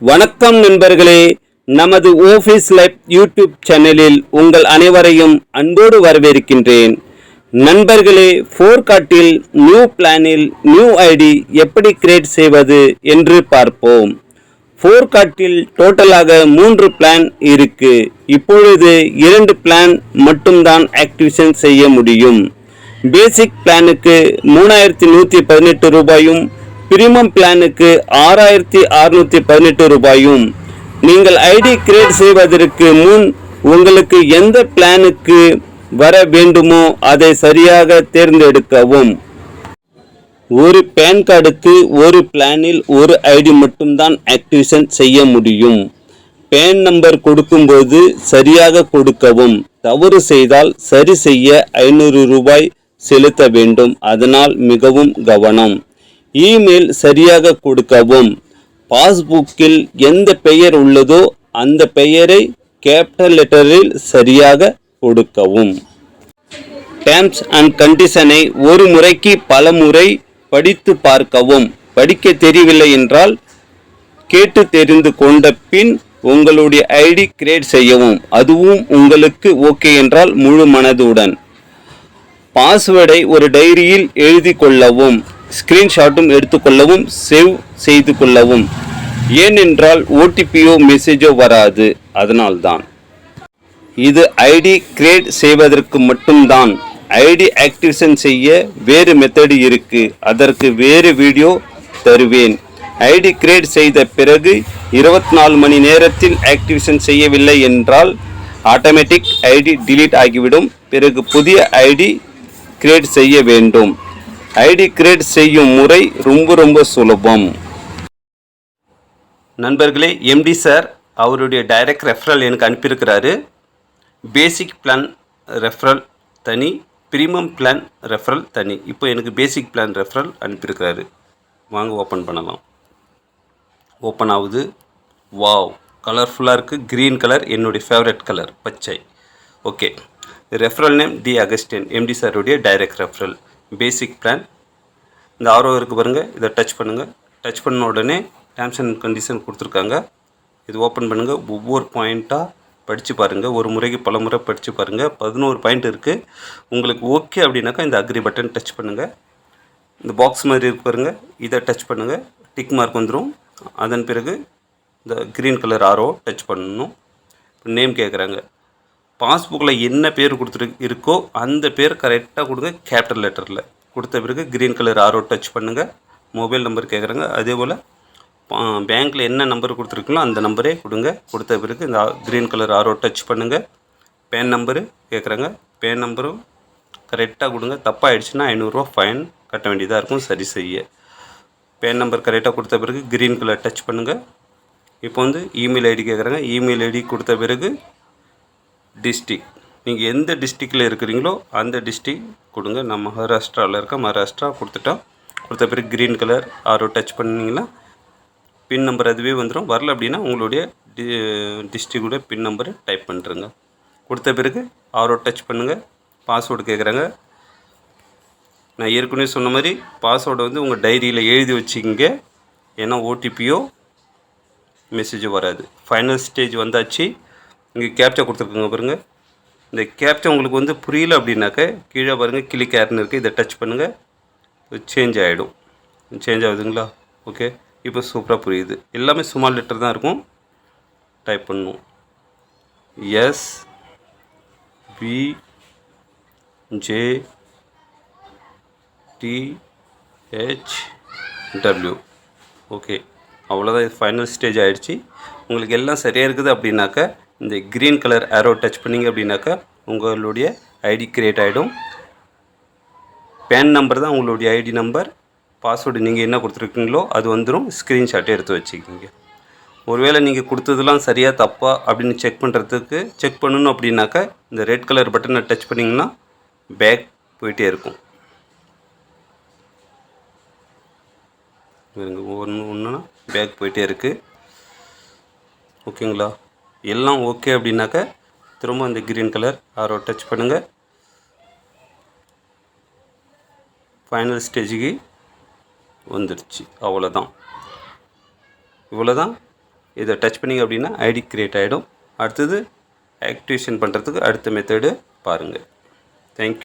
வணக்கம் நண்பர்களே, நமது ஆஃபீஸ் லைஃப் யூடியூப் சேனலில் உங்கள் அனைவரையும் அன்போடு வரவேற்கின்றேன். நண்பர்களே, ஃபோர்காட்டில் நியூ பிளானில் நியூ ஐடி எப்படி கிரியேட் செய்வது என்று பார்ப்போம். ஃபோர்காட்டில் டோட்டலாக 3 பிளான் இருக்கு. இப்பொழுது 2 பிளான் மட்டும்தான் ஆக்டிவேஷன் செய்ய முடியும். பேசிக் பிளானுக்கு 3118 ரூபாயும், பிரீமியம் பிளானுக்கு 6618 ரூபாயும். நீங்கள் ஐடி கிரியேட் செய்வதற்கு முன் உங்களுக்கு எந்த பிளானுக்கு வர வேண்டுமோ அதை சரியாக தேர்ந்தெடுக்கவும். ஒரு பேன் கார்டுக்கு ஒரு பிளானில் ஒரு ஐடி மட்டும்தான் ஆக்டிவேஷன் செய்ய முடியும். பேன் நம்பர் கொடுக்கும்போது சரியாக கொடுக்கவும். தவறு செய்தால் சரி செய்ய 500 ரூபாய் செலுத்த வேண்டும். அதனால் மிகவும் கவனம். இமெயில் சரியாக கொடுக்கவும். பாஸ்புக்கில் எந்த பெயர் உள்ளதோ அந்த பெயரை கேபிட்டல் லெட்டரில் சரியாக கொடுக்கவும். டேர்ம்ஸ் அண்ட் கண்டிஷனை ஒரு முறைக்கு பல முறை படித்து பார்க்கவும். படிக்க தெரியவில்லை என்றால் கேட்டு தெரிந்து கொண்ட பின் உங்களுடைய ஐடி கிரியேட் செய்யவும். அதுவும் உங்களுக்கு ஓகே என்றால் முழு மனதுடன். பாஸ்வேர்டை ஒரு டைரியில் எழுதி கொள்ளவும். ஸ்கிரீன்ஷாட்டும் எடுத்துக்கொள்ளவும். சேவ் செய்து கொள்ளவும். ஏனென்றால் ஓடிபியோ மெசேஜோ வராது. அதனால்தான். இது ஐடி கிரியேட் செய்வதற்கு மட்டும்தான். ஐடி ஆக்டிவேஷன் செய்ய வேறு மெத்தடு இருக்கு. அதற்கு வேறு வீடியோ தருவேன். ஐடி கிரியேட் செய்த பிறகு 24 மணி நேரத்தில் ஆக்டிவேஷன் செய்யவில்லை என்றால் ஆட்டோமேட்டிக் ஐடி டிலீட் ஆகிவிடும். பிறகு புதிய ஐடி கிரியேட் செய்ய வேண்டும். ஐடி கிரியேட் செய்யும் முறை ரொம்ப சுலபம். நண்பர்களே, எம்டி சார் அவருடைய டைரக்ட் ரெஃபரல் எனக்கு அனுப்பியிருக்கிறாரு. பேசிக் பிளான் ரெஃபரல் தனி, பிரீமியம் பிளான் ரெஃபரல் தனி. இப்போ எனக்கு பேசிக் பிளான் ரெஃபரல் அனுப்பியிருக்கிறாரு. வாங்க ஓப்பன் பண்ணலாம். ஓப்பன் ஆகுது. வாவ், கலர்ஃபுல்லாக இருக்குது. க்ரீன் கலர் என்னுடைய ஃபேவரட் கலர், பச்சை. Okay, referral name D Augustine, MD சாருடைய டைரக்ட் ரெஃபரல். Basic plan. இந்த ஆரோ இருக்குது பாருங்கள், இதை டச் பண்ணுங்கள். டச் பண்ண உடனே டேர்ம்ஸ் அண்ட் கண்டிஷன் கொடுத்துருக்காங்க. இது ஓப்பன் பண்ணுங்கள். ஒவ்வொரு பாயிண்ட்டாக படித்து பாருங்கள். ஒரு முறைக்கு பல முறை படித்து பாருங்கள். 11 பாயிண்ட் இருக்குது. உங்களுக்கு ஓகே அப்படின்னாக்கா இந்த அக்ரி பட்டன் டச் பண்ணுங்கள். இந்த பாக்ஸ் மாதிரி இருக்கு பாருங்கள், இதை டச் பண்ணுங்கள். டிக் மார்க் வந்துடும். அதன் பிறகு இந்த க்ரீன் கலர் ஆரோ டச் பண்ணணும். நேம் கேட்குறாங்க. பாஸ்புக்கில் என்ன பேர் இருக்கோ அந்த பேர் கரெக்டாக கொடுங்க. கேபிட்டல் லெட்டரில் கொடுத்த பிறகு க்ரீன் கலர் ஆரோ டச் பண்ணுங்கள். மொபைல் நம்பர் கேட்குறாங்க. அதே போல் பேங்க்கில் என்ன நம்பர் கொடுத்துருக்கீங்களோ அந்த நம்பரே கொடுங்க. கொடுத்த பிறகு இந்த க்ரீன் கலர் ஆரோ டச் பண்ணுங்கள். பேன் நம்பரு கேட்குறாங்க. பேன் நம்பரும் கரெக்டாக கொடுங்க. தப்பாகிடுச்சுன்னா 500 ரூபா ஃபைன் கட்ட வேண்டியதாக இருக்கும் சரி செய்ய. பேன் நம்பர் கரெக்டாக கொடுத்த பிறகு க்ரீன் கலர் டச் பண்ணுங்கள். இப்போ இமெயில் ஐடி கேட்குறாங்க. இமெயில் ஐடி கொடுத்த பிறகு டிஸ்ட்ரிக், நீங்கள் எந்த டிஸ்ட்ரிக்டில் இருக்கிறீங்களோ அந்த டிஸ்ட்ரிக் கொடுங்க. நான் மகாராஷ்டிராவில் இருக்கேன், மகாராஷ்டிரா கொடுத்துட்டோம். கொடுத்த பிறகு க்ரீன் கலர் ஆரோ டச் பண்ணிங்கன்னா பின் நம்பர் அதுவே வந்துடும். வரல அப்படின்னா உங்களுடைய டிஸ்ட்ரிக்டோட பின் நம்பரை டைப் பண்ணுறங்க. கொடுத்த பிறகு ஆரோ டச் பண்ணுங்கள். பாஸ்வேர்டு கேட்குறாங்க. நான் ஏற்கனவே சொன்ன மாதிரி பாஸ்வேர்டை உங்கள் டைரியில் எழுதி வச்சுக்கிங்க. ஏன்னா ஓடிபியோ மெசேஜோ வராது. ஃபைனல் ஸ்டேஜ் வந்தாச்சு. இங்கே கேப்ச்சா கொடுத்துருக்குங்க பாருங்கள். இந்த கேப்ச்சா உங்களுக்கு புரியல அப்படின்னாக்க கீழே பாருங்கள் கிளிக் ஏர்னு இருக்குது. இதை டச் பண்ணுங்கள். சேஞ்ச் ஆகிடும். சேஞ்ச் ஆகுதுங்களா? ஓகே, இப்போ சூப்பராக புரியுது. எல்லாமே ஸ்மால் லெட்டர் தான் இருக்கும். டைப் பண்ணணும். S P J T H W. Okay, அவ்வளோதான். இது ஃபைனல் ஸ்டேஜ் ஆகிடுச்சு. உங்களுக்கு எல்லாம் சரியாக இருக்குது அப்படின்னாக்கா இந்த க்ரீன் கலர் ஆரோ டச் பண்ணிங்க அப்படின்னாக்கா உங்களுடைய ஐடி கிரியேட் ஆகிடும். பேன் நம்பர் தான் உங்களுடைய ஐடி நம்பர். பாஸ்வேர்டு நீங்கள் என்ன கொடுத்துருக்கீங்களோ அது வந்துடும். ஸ்க்ரீன்ஷாட்டை எடுத்து வச்சுக்கிங்க. ஒருவேளை நீங்கள் கொடுத்ததெல்லாம் சரியாக தப்பா அப்படின்னு செக் பண்ணணும் அப்படின்னாக்கா இந்த ரெட் கலர் பட்டனை டச் பண்ணிங்கன்னா பேக் போயிட்டே இருக்கும். ஒன்றுனா பேக் போயிட்டே இருக்குது. ஓகேங்களா? எல்லாம் ஓகே அப்படின்னாக்கா திரும்ப இந்த க்ரீன் கலர் ஆரோ டச் பண்ணுங்கள். ஃபைனல் ஸ்டேஜுக்கு வந்துடுச்சு. அவ்வளோதான். இவ்வளோதான் இதை டச் பண்ணிங்க அப்படின்னா ஐடி க்ரியேட் ஆகிடும். அடுத்தது ஆக்டிவேஷன் பண்ணுறதுக்கு அடுத்த மெத்தடு பாருங்கள். தேங்க்யூ.